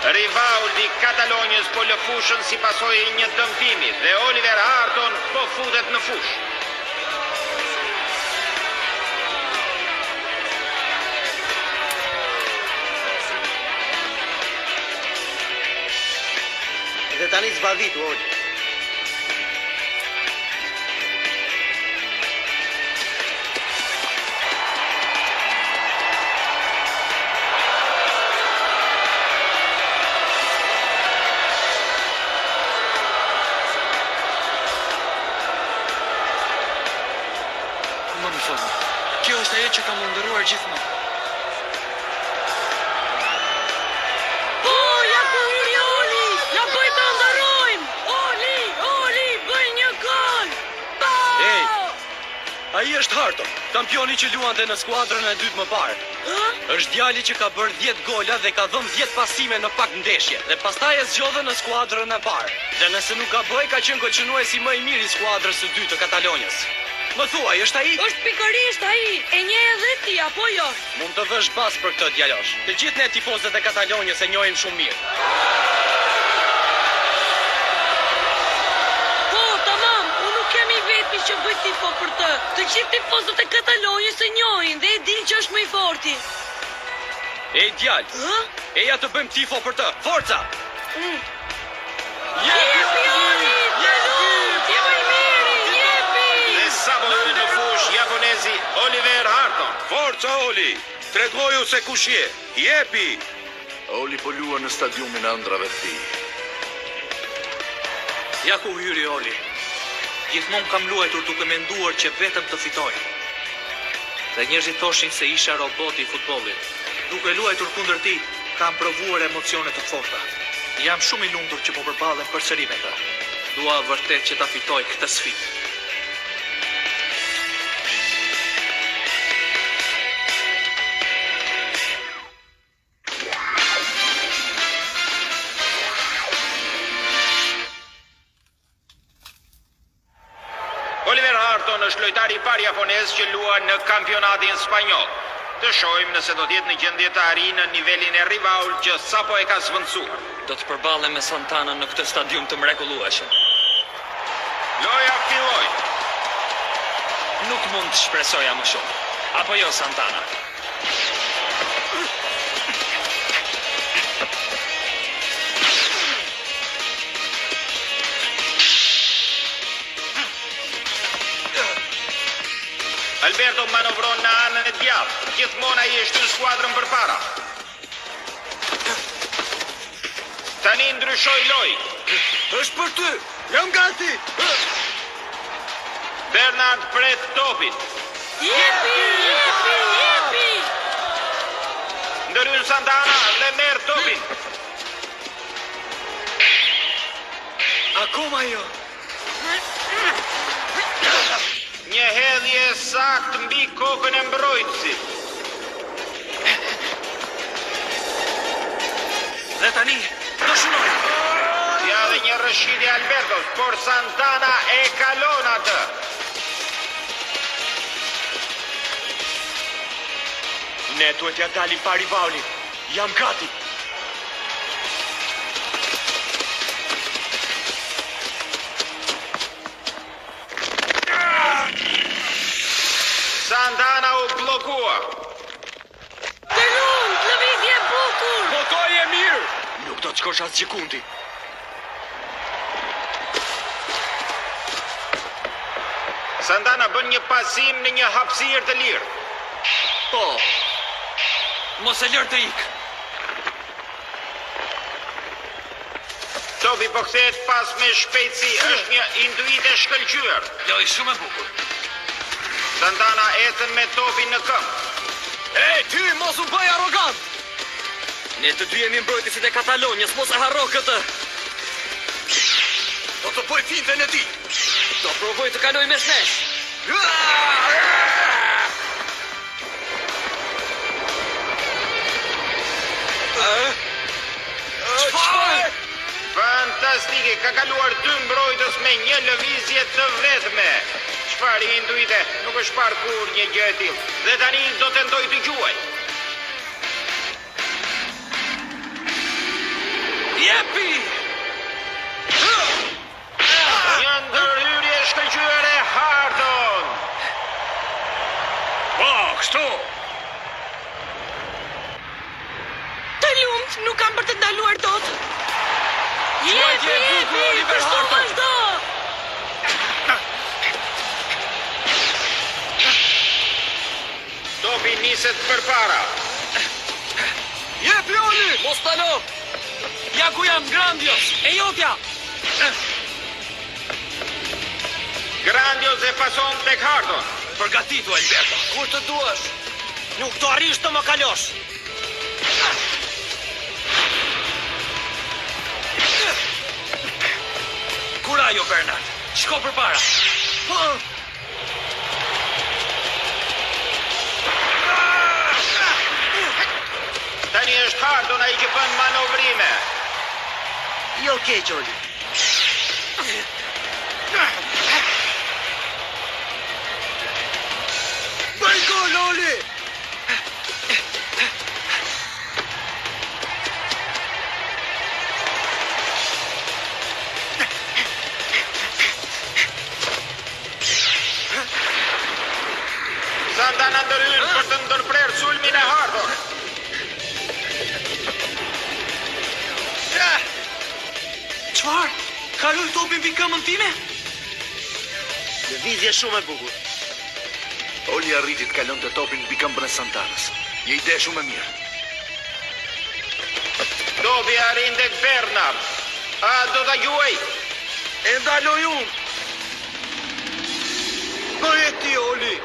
Rivaldi Katalonjës po lë fushën si pasojë e një dëmtimi dhe Oliver Harton po futet në fushë. Dhe tani zbardhitu, Oli. Kjo është ajo që ka më ndëruar gjithmonë. Po, ja po hiri Oli! Ja bëj të ndërojmë! Oli, bëj një gol! Po! Ej, ai është Harton, kampioni që luante në skuadrën e dytë më parë. Është djali që ka bërë 10 gola dhe ka dhënë 10 pasime në pak ndeshje dhe pastaj e zgjodhe në skuadrën e parë. Dhe nëse nuk gaboj, ka qenë koçënuesi më i mirë i skuadrës së dytë të Katalonjës. Më thuaj, është ai? Është pikërisht ai, e njeh edhe ti, apo jo? Mund të vësh bas për këtë djalosh. Të gjithë ne tifozët e Katalonjës e njohim shumë mirë. Po, tamam, unë nuk kemi vetëm që bëj tifo për të. Të gjithë tifozët e Katalonjës e njohin dhe e din që është më i forti. Ej djalë, eja të bëjmë tifo për të. Forca! Jepi Oli! Ti më i miri, jepi! Dhe sa po hyri në fushë japonezi Oliver Harton. Forca Oli, tregoju se kush je, jepi! Oli po luan në stadiumin e ëndrave të tij. Ja ku hyri Oli. Gjithmonë kam luajtur duke menduar që vetëm të fitoj. Dhe njerëzit thoshin se isha roboti i futbollit. Duke luajtur kundër ti, kam provuar emocione të forta. Jam shumë i lumtur që po përballem përsëri me të. Dua vërtet që ta fitoj këtë sfidë. Oliver Harton është lojtari i parë japonez që luan në kampionatin spanjoll. Të shohim nëse do të jetë në gjendje të arrijë në nivelin e rival që sapo e ka zvendësuar. Do të përballem me Santana në këtë stadium të mrekullueshëm. Loja filloi. Nuk mund të shpresoja më shumë. Apo jo, Santana? Alberto manovron në anën e djathtë. Gjithmonë ai është në skuadrën përpara. Tani ndryshoi loj. Është për ty! Jam gati! Bernard pret topin. Jepi! Ndërhyn Santana dhe merr topin. Akoma jo! Një hedhje saktë mbi kokën e mbrojtësit. Dhe tani, do shunoj! Ja dhe një rëshqitje Albertos, por Santana e kalon atë. Ne duhet ja dalim pa rivalin. Jam gati! Santana u bllokua. Delun, lëvizje bukur! Botoj e mirë! Nuk do të shkosh as gjikundi. Santana bën një pasim në një hapësirë të lirë. Po, mos e lër të ik. Topi po kthehet pas me shpejtësi, është një intuit e shkëlqyer. Loj shumë e bukur. Santana ecën me topin në këmbë. Ej, ty mos u bëj arrogant! Ne të dy jemi mbrojtësit e Katalonjës, mos e harro këtë! Do të bëj fintën e ti! Do provoj të kaloj mes nesh! Çfarë? Fantastike, ka kaluar dy mbrojtës me një lëvizje të vetme. Çfarë intuite, nuk është parë kur një gjë e tillë. Dhe tani do tentoj të gjuaj. Jepi! Një ndërhyrje shkëlqyer e Hardon. Po, kështu. Të lumt, nuk kam për të ndaluar dot. Jepi, Oliver kështu Harton. vazhdo. Topi niset përpara. Jepi, Oli! Mos talo! Ja ku jam, Grandios! E jotja! Grandios e pason tek Hardon. Përgatitu, Alberto! Kur të duash. Nuk të arrish të më kalosh. Kurajo, Bernard! Shko përpara! Tani është Hardon ai që bën manovrime. Jo keq, Oli. Bëj gol, Oli! Santana ndërhyn për të ndërprer sulmin e Hardon. Çfarë? Kaloj topin mbi këmbën time? Lëvizje shumë e bukur. Oli arriti të kalonte topin mbi këmbën e Santanës. Një ide shumë e mirë. Topi arrin tek Bernard. A do ta gjuaj? E ndaloj unë. Bëj e ti, Oli.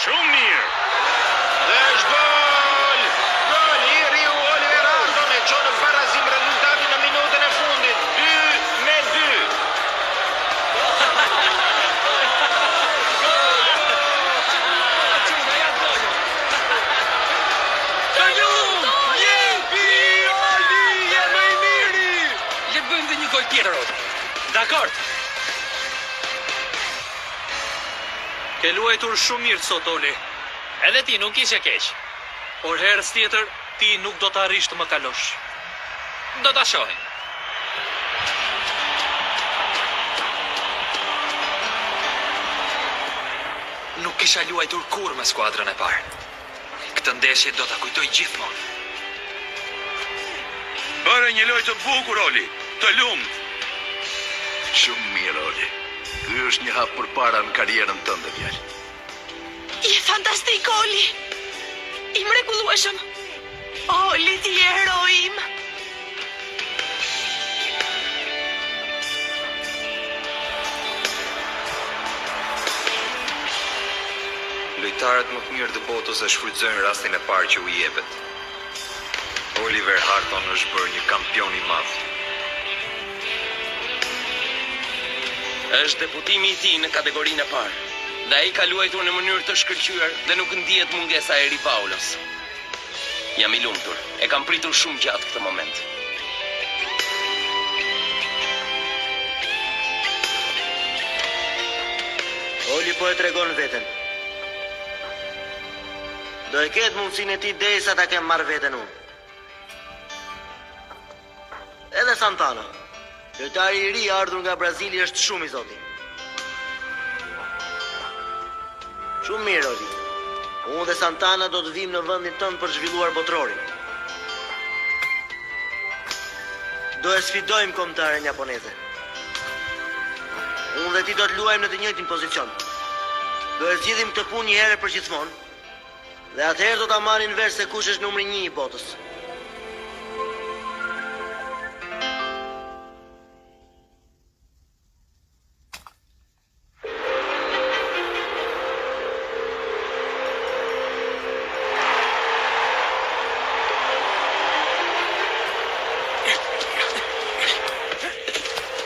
Shumë mirë. Dhe është gol! Gol i riu Oliver Hardon e çon në barazim rezultatin në minutën e fundit. 2-2. Jepi, Oli! Je më i miri! Le bëjmë dhe një gol tjetër, Oli. Dakord. Ke luajtur shumë mirë sot, Oli. Edhe ti nuk ishe keq. Por herës tjetër, ti nuk do të arrish të më kalosh. Do ta shohim. Nuk kisha luajtur kur me skuadrën e parë. Këtë ndeshje do ta kujtoj gjithmonë. Bëre një lojë të bukur, Oli. Të lumt. Shumë mirë, Oli. Ky është një hap përpara në karrierën tënde, djalë. Je fantastik, Oli. I mrekullueshëm. Oli, ti je heroi im. Lojtarët më të mirë të botës e shfrytëzojnë rastin e parë që u jepet. Oliver Harton është bërë një kampion i madh. Është deputimi i tij në kategorinë e parë. Dhe ai ka luajtur në mënyrë të shkëlqyer dhe nuk ndihet mungesa e Ripaulos. Jam i lumtur. E kam pritur shumë gjatë këtë moment. Oli po e tregon veten. Do e ketë mundësinë e tij derisa ta kem marrë veten unë. Edhe Santana. Lojtari i ri ardhur nga Brazili është shumë i zoti. Shumë mirë, Oli. Unë dhe Santana do të vim në vendin tënd për zhvilluar botrorin. Do e sfidojmë kombëtaren japoneze. Unë dhe ti do të luajmë në të njëjtin pozicion. Do e zgjidhim këtë punë një herë për gjithmonë. Dhe atëherë do ta marrin vesh se kush është numri 1 i botës.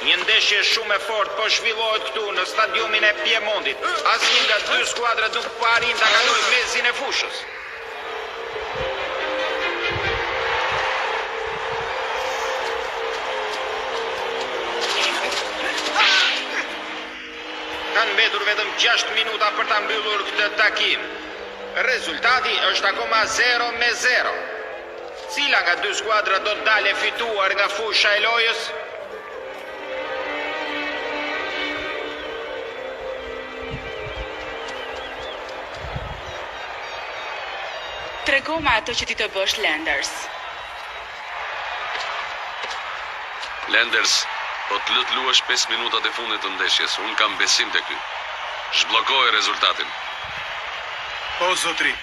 Një ndeshje shumë e fortë po zhvillohet këtu në stadiumin e Piemontit. Asnjë nga dy skuadrat nuk po arrin ta kalojë mezin e fushës. 6 minuta për ta mbyllur këtë takim. Rezultati është akoma 0-0. Cila nga dy skuadra do të dalë fituar nga fusha e lojës? Trego me ato që ti të bësh, Lenders. Lenders, po të lut luash 5 minutat e fundit të ndeshjes. Unë kam besim te ky. Zhbllokoj rezultatin. Po, zotri.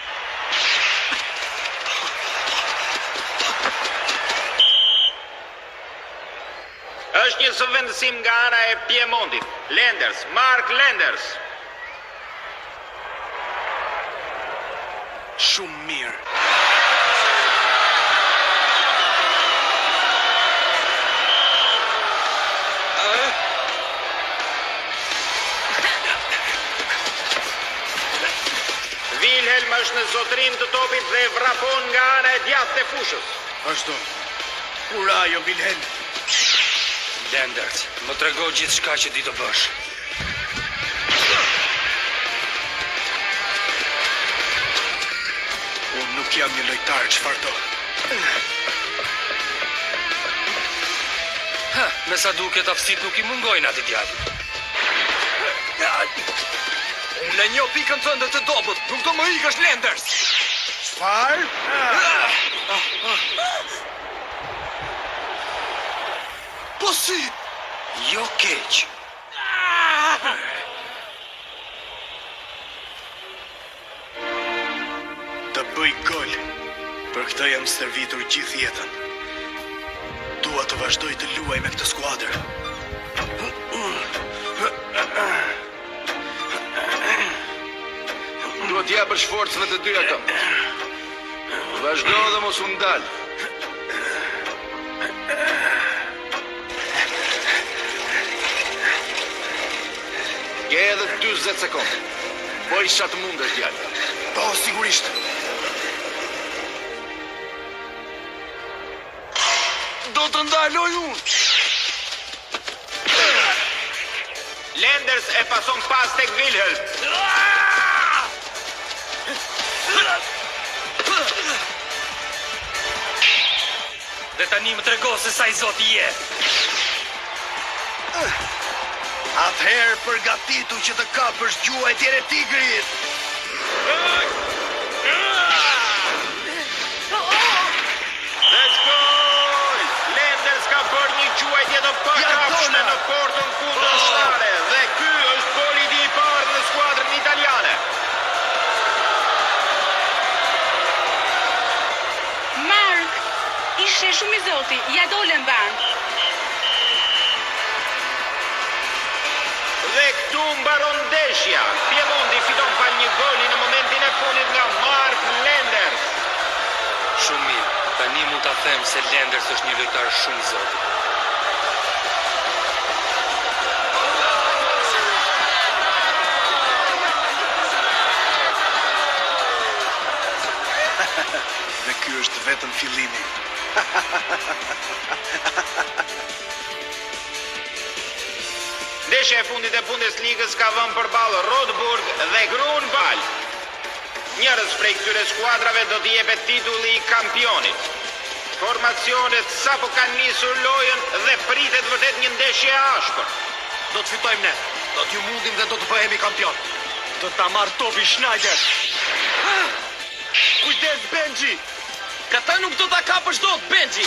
Është një zëvendësim nga ana e Piemontit. Lenders, Mark Lenders. Shumë mirë. Wilhelm është në zotrim të topit dhe vrapon nga ana e djathtë e fushës. Ashtu. Urajo, Wilhelm. Lenders, më trego gjithçka që di të bësh. Unë nuk jam një lojtar, çfarë do? Me sa duket aftësit nuk i mungojnë ati djali. Unë e njoh pikën tënde të dobët, nuk do më ikësh, Lenders. Çfarë? Po si? Jo keq. Të bëj gol. Për këtë jam servitur gjithë jetën. Dua të vazhdoj të luaj me këtë skuadër. Duhet japësh forcëve të dyja kam. Vazhdo dhe mos u ndal. Ke edhe 40 sekondë. Boj sa të mundesh, djalë. Po, sigurisht. Do të ndaloj unë. Lenders e pason pas tek Wilhelm. Dhe tani më trego se sa i zoti je. Atëherë përgatitu që të kapësh gjuajtjen e tigrit. Let's go! Lenders ka bërë një gjuajtje të pakapshme në portën kundërshtare dhe ky është goli i parë në skuadrën italiane. Mark, ishe shumë i zoti, ja dole në ban. Dhe këtu mbaron ndeshja. Piemonti fiton fal një goli në momentin e fundit nga Mark Lenders. Shumë mirë. Tani mund ta them se Lenders është një lojtar shumë i zoti. Dhe ky është vetëm fillimi. Ndeshja e fundit e Bundesligës ka vënë përballë Rotenburg dhe Grunwald. Njërës prej këtyre skuadrave do t'i jepet titulli i kampionit. Formacionet sapo kanë nisur lojën dhe pritet vërtet një ndeshje e ashpër. Do të fitojmë ne. Do t'ju mundim dhe do të bëhemi kampion. Do ta marr topi Schneider. Kujdes, Benji. Këta nuk do ta kapësh dot, Benji.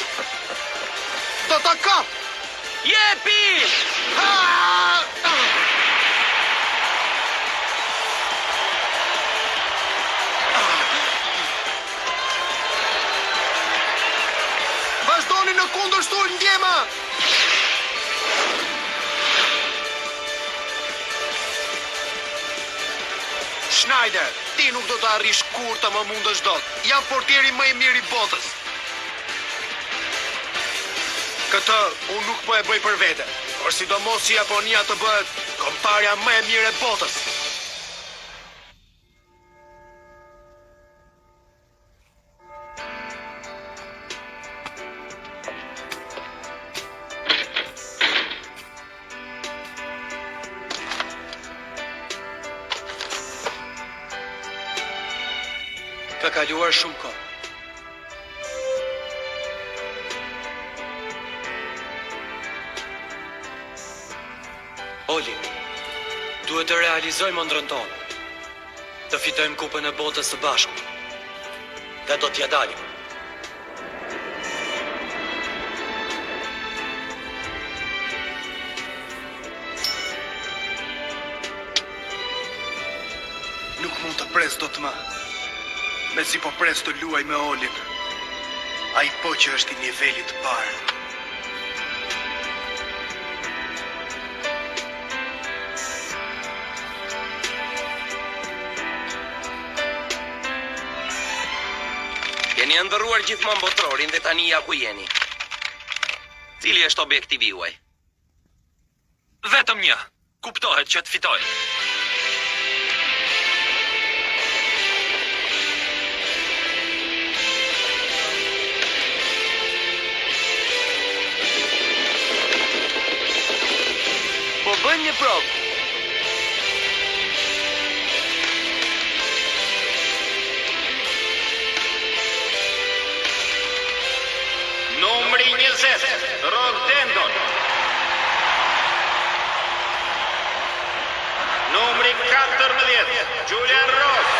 Do ta kap. Jepi! Vazhdoni në kundërshtuar ndjema. Schneider, ti nuk do të arrish kur të më mundësh dot. Jam portieri më i mirë i botës. Këtë unë nuk po e bëj për vete, por sidomos që Japonia të bëhet kombëtarja më e mirë e botës. kaluar shumë kohë. Oli, duhet të realizojmë ëndrrën tonë. Të fitojmë kupën e botës së bashku. Dhe do t'ja dalim. Nuk mund të pres do të më. Me si po pres të luaj me Olin. Ai po që është i nivelit të parë. Keni ndërruar gjithmonë botrorin dhe tani ja ku jeni. Cili është objektivi juaj? Vetëm një. Kuptohet që të fitoj. Po bëjmë një provë. Numri 20, Rodendon. Numri 14, Julian Ross.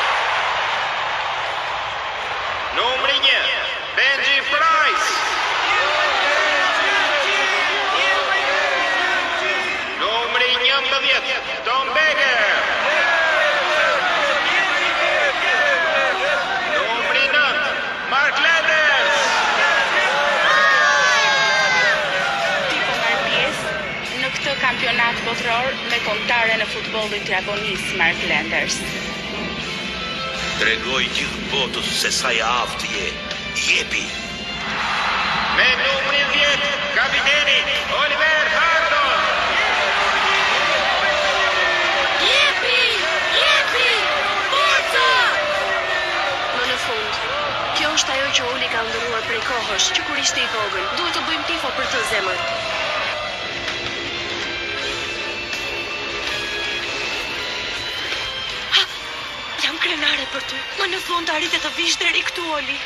Numri 1, Benji Price. Numri 11, Tom Becker. Numri 9, Mark Landers. Në këtë kampionat botror me kombëtare në futbollit të Japonisë, Mark Landers. Tregoj gjithë botës se sa i aftë je. Jepi. Me numrin 10, kapiteni Oliver Harton. Jepi! Jepi! Forca! Më në fund, kjo është ajo që Oli ka ndëruar prej kohësh, që kur ishte i vogël. Duhet të bëjmë tifo për të, zemër. Jam krenare për ty. Më në fund arritet të vish deri këtu, Oli.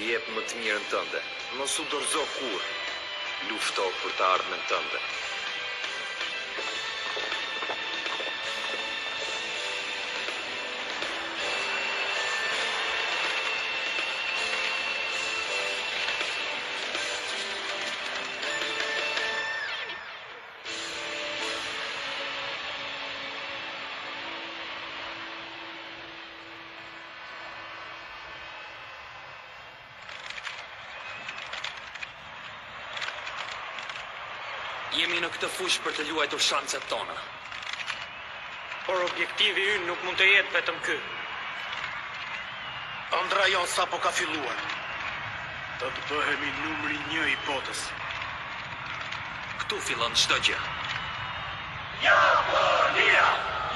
Jep më të mirën tënde. Mos u dorëzo kur. Lufto për të ardhmen tënde. Jemi në këtë fushë për të luajtur shanset tona. Por objektivi ynë nuk mund të jetë vetëm ky. Ëndra jonë sa po ka filluar. Do të bëhemi numri 1 i botës. Këtu fillon çdo gjë. Japonia!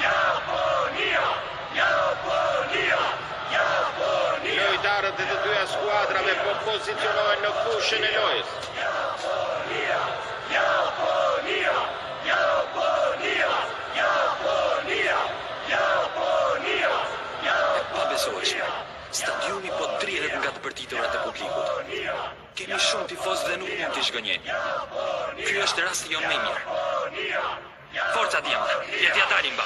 Japonia! Japonia! Japonia! Lojtarët e të dyja skuadrave po pozicionohen në fushën e lojës. Japonia! Japonia! Japonia! Japonia! Japonia! E pabesueshme. Stadiumi po drihet nga të bërtiturat e publikut. Kemi shumë tifoz dhe nuk mund t'i zhgënjeni. Ky është rasti jonë më i mirë. Forca djema, le t'ja dalim ba.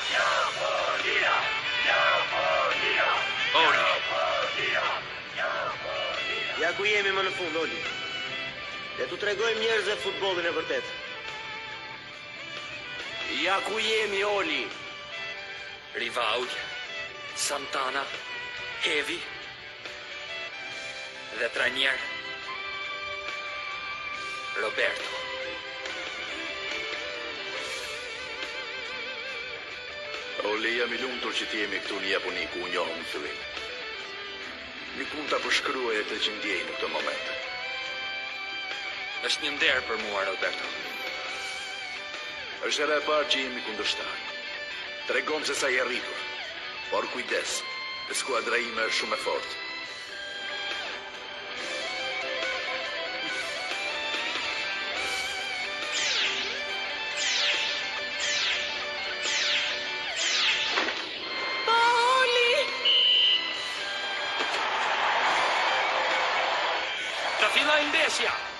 Oli. Ja ku jemi më në fund, Oli. Le t'u tregojmë njerëzve futbollin e vërtet. Ja ku jemi, Oli. Rivaul, Santana, Hevi dhe trajner Roberto. Oli, jam i lumtur që ti jemi këtu në Japoni ku unë njohëm në fillim. Nuk mund ta përshkruaj atë që ndjej në këtë moment. Është një nder për mua, Roberto. Është era e parë që jemi kundërshtar. Tregom se sa i arritur. Por kujdes, skuadra ime është shumë e fortë. Russia.